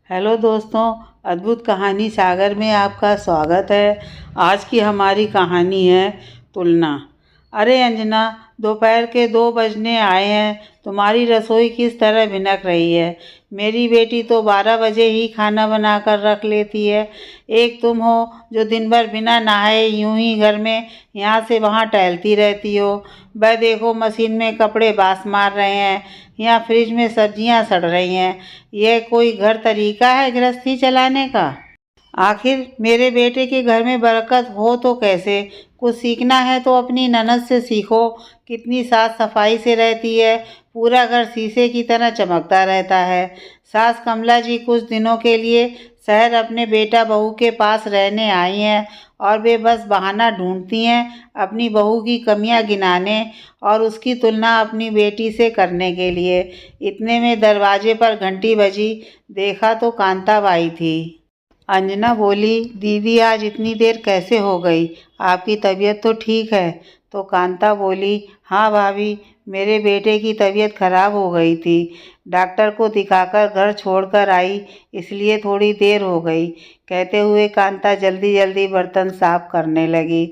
Hello दोस्तों, अद्भुत कहानी सागर में आपका स्वागत है। आज की हमारी कहानी है तुलना। अरे अंजना, दोपहर के 2 बजने आए हैं। तुम्हारी रसोई किस तरह भिनक रही है। मेरी बेटी तो 12 बजे ही खाना बनाकर रख लेती है। एक तुम हो जो दिन भर बिना नहाए यूं ही घर में यहाँ से वहाँ टहलती रहती हो। वह देखो, मशीन में कपड़े बास मार रहे हैं, यहाँ फ्रिज में सब्जियाँ सड़ रही हैं। यह कोई घर तरीका है गृहस्थी चलाने का। आखिर मेरे बेटे के घर में बरकत हो तो कैसे। कुछ सीखना है तो अपनी ननद से सीखो। कितनी साफ सफाई से रहती है, पूरा घर शीशे की तरह चमकता रहता है। सास कमला जी कुछ दिनों के लिए शहर अपने बेटा बहू के पास रहने आई हैं और वे बस बहाना ढूंढती हैं अपनी बहू की कमियां गिनाने और उसकी तुलना अपनी बेटी से करने के लिए। इतने में दरवाजे पर घंटी बजी। देखा तो कांताबाई थी। अंजना बोली, दीदी आज इतनी देर कैसे हो गई, आपकी तबीयत तो ठीक है। तो कांता बोली, हाँ भाभी, मेरे बेटे की तबीयत खराब हो गई थी। डॉक्टर को दिखाकर घर छोड़कर आई, इसलिए थोड़ी देर हो गई। कहते हुए कांता जल्दी जल्दी बर्तन साफ करने लगी।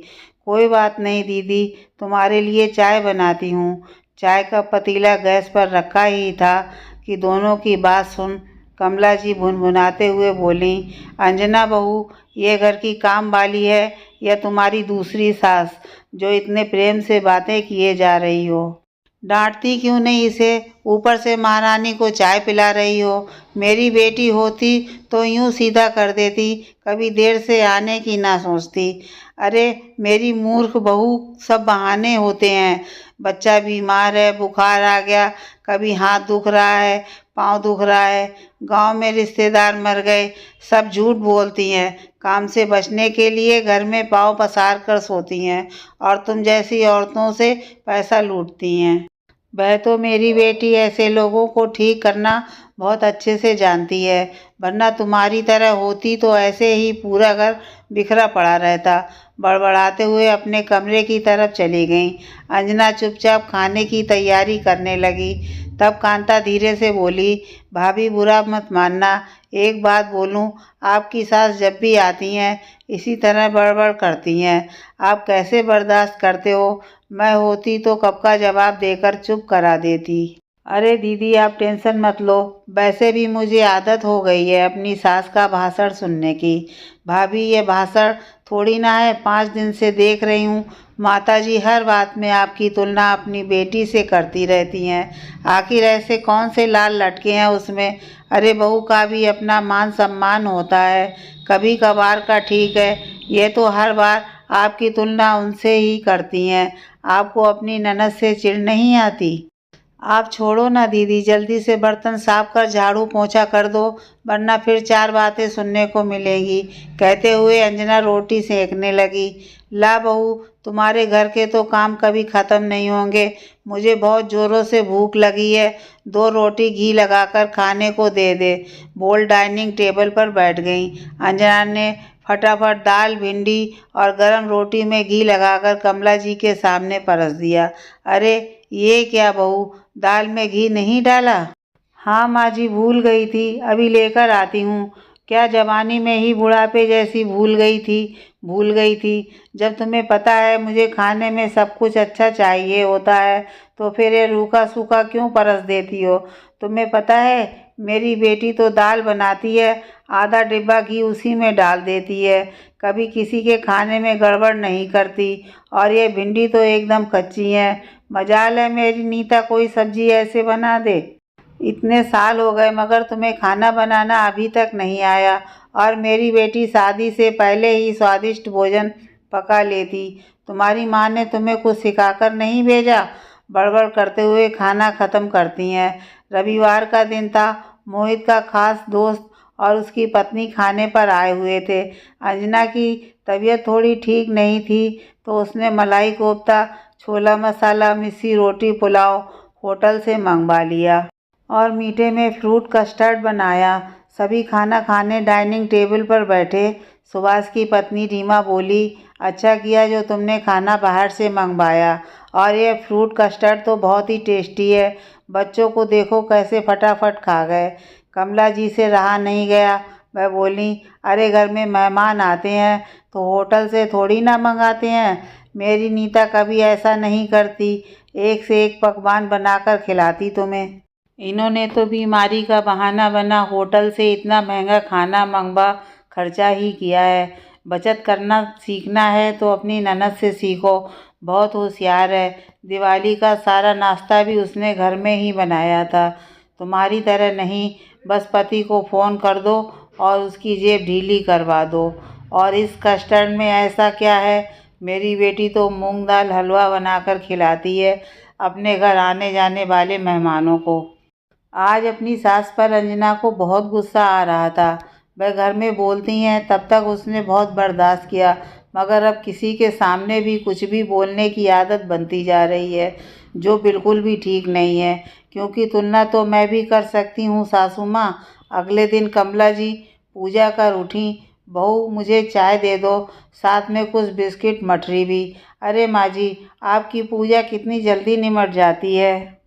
कोई बात नहीं दीदी, तुम्हारे लिए चाय बनाती हूँ। चाय का पतीला गैस पर रखा ही था कि दोनों की बात सुन कमला जी भुनभुनाते हुए बोली, अंजना बहू, ये घर की काम वाली है या तुम्हारी दूसरी सास जो इतने प्रेम से बातें किए जा रही हो। डांटती क्यों नहीं इसे, ऊपर से महारानी को चाय पिला रही हो। मेरी बेटी होती तो यूं सीधा कर देती, कभी देर से आने की ना सोचती। अरे मेरी मूर्ख बहू, सब बहाने होते हैं। बच्चा बीमार है, बुखार आ गया, कभी हाथ दुख रहा है, पाँव दुख रहा है, गांव में रिश्तेदार मर गए, सब झूठ बोलती हैं। काम से बचने के लिए घर में पाँव पसार कर सोती हैं और तुम जैसी औरतों से पैसा लूटती हैं। वह तो मेरी बेटी ऐसे लोगों को ठीक करना बहुत अच्छे से जानती है, वरना तुम्हारी तरह होती तो ऐसे ही पूरा घर बिखरा पड़ा रहता। बड़बड़ाते हुए अपने कमरे की तरफ चली गईं। अंजना चुपचाप खाने की तैयारी करने लगी। तब कांता धीरे से बोली, भाभी बुरा मत मानना, एक बात बोलूं, आपकी सास जब भी आती हैं इसी तरह बड़बड़ करती हैं। आप कैसे बर्दाश्त करते हो। मैं होती तो कब का जवाब देकर चुप करा देती। अरे दीदी, आप टेंशन मत लो, वैसे भी मुझे आदत हो गई है अपनी सास का भाषण सुनने की। भाभी, ये भाषण थोड़ी ना है, 5 दिन से देख रही हूँ माताजी हर बात में आपकी तुलना अपनी बेटी से करती रहती हैं। आखिर ऐसे कौन से लाल लटके हैं उसमें। अरे बहू का भी अपना मान सम्मान होता है, कभी कभार का ठीक है, ये तो हर बार आपकी तुलना उनसे ही करती हैं। आपको अपनी ननद से चिढ़ नहीं आती। आप छोड़ो ना दीदी, जल्दी से बर्तन साफ कर झाड़ू पोंछा कर दो, वरना फिर 4 बातें सुनने को मिलेंगी। कहते हुए अंजना रोटी सेकने लगी। ला बहू, तुम्हारे घर के तो काम कभी ख़त्म नहीं होंगे। मुझे बहुत ज़ोरों से भूख लगी है, 2 रोटी घी लगाकर खाने को दे दे। बोल डाइनिंग टेबल पर बैठ गई। अंजना ने फटाफट दाल, भिंडी और गरम रोटी में घी लगाकर कमला जी के सामने परस दिया। अरे ये क्या बहू, दाल में घी नहीं डाला। हाँ माँ जी, भूल गई थी, अभी लेकर आती हूँ। क्या जवानी में ही बुढ़ापे जैसी भूल गई थी। जब तुम्हें पता है मुझे खाने में सब कुछ अच्छा चाहिए होता है तो फिर ये रूखा सूखा क्यों परस देती हो। तुम्हें पता है मेरी बेटी तो दाल बनाती है, आधा डिब्बा घी उसी में डाल देती है, कभी किसी के खाने में गड़बड़ नहीं करती। और ये भिंडी तो एकदम कच्ची है। मजाल है मेरी नीता कोई सब्जी ऐसे बना दे। इतने साल हो गए मगर तुम्हें खाना बनाना अभी तक नहीं आया, और मेरी बेटी शादी से पहले ही स्वादिष्ट भोजन पका लेती। तुम्हारी माँ ने तुम्हें कुछ सिखाकर नहीं भेजा। बड़बड़ करते हुए खाना ख़त्म करती हैं। रविवार का दिन था। मोहित का खास दोस्त और उसकी पत्नी खाने पर आए हुए थे। अंजना की तबीयत थोड़ी ठीक नहीं थी तो उसने मलाई कोफ्ता, छोला मसाला, मिस्सी रोटी, पुलाव होटल से मंगवा लिया और मीठे में फ्रूट कस्टर्ड बनाया। सभी खाना खाने डाइनिंग टेबल पर बैठे। सुभाष की पत्नी रीमा बोली, अच्छा किया जो तुमने खाना बाहर से मंगवाया, और ये फ्रूट कस्टर्ड तो बहुत ही टेस्टी है। बच्चों को देखो कैसे फटाफट खा गए। कमला जी से रहा नहीं गया। वह बोली, अरे घर में मेहमान आते हैं तो होटल से थोड़ी ना मंगाते हैं। मेरी नीता कभी ऐसा नहीं करती, एक से एक पकवान बनाकर खिलाती तुम्हें। इन्होंने तो बीमारी का बहाना बना होटल से इतना महंगा खाना मंगवा खर्चा ही किया है। बचत करना सीखना है तो अपनी ननद से सीखो, बहुत होशियार है। दिवाली का सारा नाश्ता भी उसने घर में ही बनाया था, तुम्हारी तरह नहीं। बस पति को फ़ोन कर दो और उसकी जेब ढीली करवा दो। और इस कस्टर्ड में ऐसा क्या है, मेरी बेटी तो मूंग दाल हलवा बनाकर खिलाती है अपने घर आने जाने वाले मेहमानों को। आज अपनी सास पर अंजना को बहुत गुस्सा आ रहा था। वह घर में बोलती हैं तब तक उसने बहुत बर्दाश्त किया, मगर अब किसी के सामने भी कुछ भी बोलने की आदत बनती जा रही है, जो बिल्कुल भी ठीक नहीं है। क्योंकि तुलना तो मैं भी कर सकती हूँ सासू माँ। अगले दिन कमला जी पूजा कर उठी, बहू मुझे चाय दे दो, साथ में कुछ बिस्किट मठरी भी। अरे माँ जी, आपकी पूजा कितनी जल्दी निमट जाती है।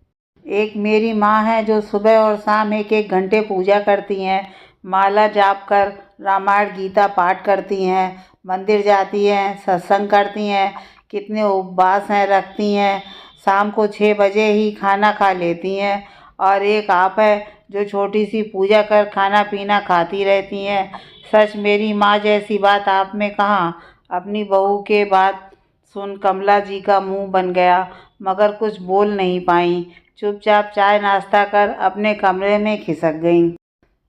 एक मेरी माँ है जो सुबह और शाम एक एक घंटे पूजा करती हैं, माला जाप कर रामायण गीता पाठ करती हैं, मंदिर जाती हैं, सत्संग करती हैं, कितने उपवास हैं रखती हैं, शाम को 6 बजे ही खाना खा लेती हैं। और एक आप है जो छोटी सी पूजा कर खाना पीना खाती रहती हैं। सच मेरी माँ जैसी बात आप में कहाँ। अपनी बहू के बात सुन कमला जी का मुंह बन गया, मगर कुछ बोल नहीं पाई। चुपचाप चाय नाश्ता कर अपने कमरे में खिसक गईं।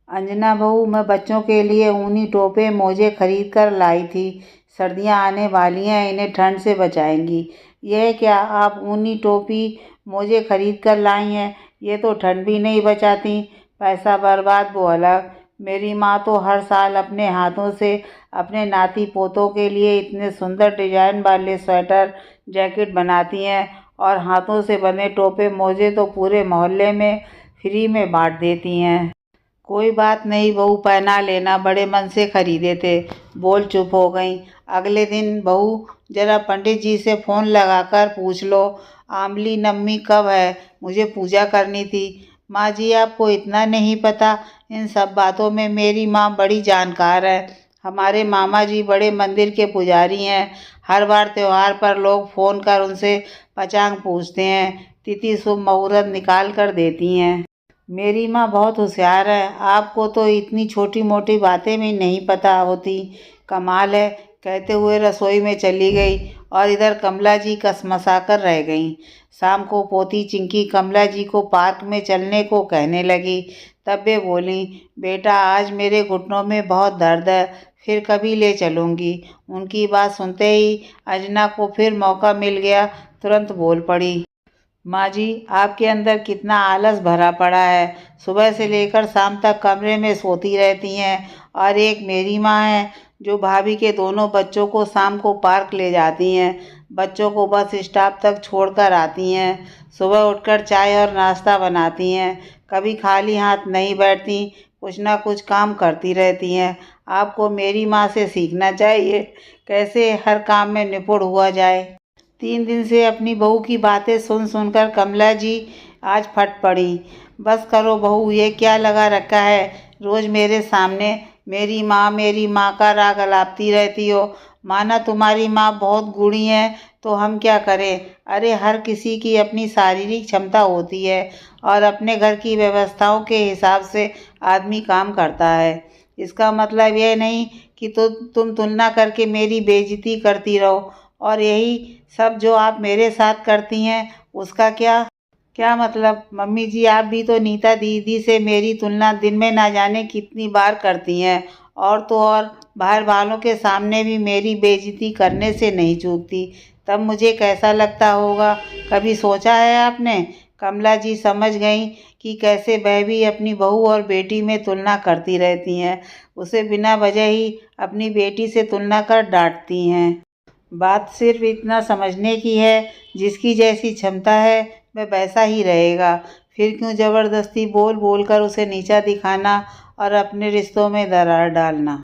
अंजना बहू, मैं बच्चों के लिए ऊनी टोपे मोजे खरीद कर लाई थी। सर्दियां आने वाली हैं, इन्हें ठंड से बचाएंगी। यह क्या, आप ऊनी टोपी मोजे खरीद कर लाई हैं? ये तो ठंड भी नहीं बचाती। पैसा बर्बाद वो अलग। मेरी माँ तो हर साल अपने हाथों से अपने नाती पोतों के लिए इतने सुंदर डिजाइन वाले स्वेटर जैकेट बनाती हैं, और हाथों से बने टोपे मोजे तो पूरे मोहल्ले में फ्री में बांट देती हैं। कोई बात नहीं बहू, पहना लेना, बड़े मन से खरीदे थे। बोल चुप हो गई। अगले दिन, बहू जरा पंडित जी से फ़ोन लगाकर पूछ लो आमली नवमी कब है, मुझे पूजा करनी थी। माँ जी, आपको इतना नहीं पता, इन सब बातों में मेरी माँ बड़ी जानकार है। हमारे मामा जी बड़े मंदिर के पुजारी हैं। हर बार त्योहार पर लोग फ़ोन कर उनसे पचांग पूछते हैं, तिथि शुभ मुहूर्त निकाल कर देती हैं। मेरी माँ बहुत होशियार है, आपको तो इतनी छोटी मोटी बातें भी नहीं पता होती। कमाल है, कहते हुए रसोई में चली गई और इधर कमला जी कसमसा कर रह गईं। शाम को पोती चिंकी कमला जी को पार्क में चलने को कहने लगी। तब वे बोली, बेटा आज मेरे घुटनों में बहुत दर्द है, फिर कभी ले चलूँगी। उनकी बात सुनते ही अंजना को फिर मौका मिल गया, तुरंत बोल पड़ी, माँ जी आपके अंदर कितना आलस भरा पड़ा है। सुबह से लेकर शाम तक कमरे में सोती रहती हैं। और एक मेरी माँ है जो भाभी के दोनों बच्चों को शाम को पार्क ले जाती हैं, बच्चों को बस स्टॉप तक छोड़कर आती हैं, सुबह उठकर चाय और नाश्ता बनाती हैं, कभी खाली हाथ नहीं बैठती, कुछ ना कुछ काम करती रहती हैं। आपको मेरी माँ से सीखना चाहिए कैसे हर काम में निपुण हुआ जाए। 3 दिन से अपनी बहू की बातें सुन सुनकर कमला जी आज फट पड़ी। बस करो बहू, ये क्या लगा रखा है, रोज़ मेरे सामने मेरी माँ का राग अलापती रहती हो। माना तुम्हारी माँ बहुत गुणी है तो हम क्या करें। अरे हर किसी की अपनी शारीरिक क्षमता होती है और अपने घर की व्यवस्थाओं के हिसाब से आदमी काम करता है। इसका मतलब यह नहीं कि तुम तुलना करके मेरी बेइज्जती करती रहो। और यही सब जो आप मेरे साथ करती हैं उसका क्या क्या मतलब। मम्मी जी, आप भी तो नीता दीदी से मेरी तुलना दिन में ना जाने कितनी बार करती हैं, और तो और बाहर वालों के सामने भी मेरी बेइज्जती करने से नहीं चूकती। तब मुझे कैसा लगता होगा, कभी सोचा है आपने। कमला जी समझ गईं कि कैसे वह भी अपनी बहू और बेटी में तुलना करती रहती हैं, उसे बिना वजह ही अपनी बेटी से तुलना कर डांटती हैं। बात सिर्फ इतना समझने की है, जिसकी जैसी क्षमता है वह वैसा ही रहेगा। फिर क्यों ज़बरदस्ती बोल बोल कर उसे नीचा दिखाना और अपने रिश्तों में दरार डालना।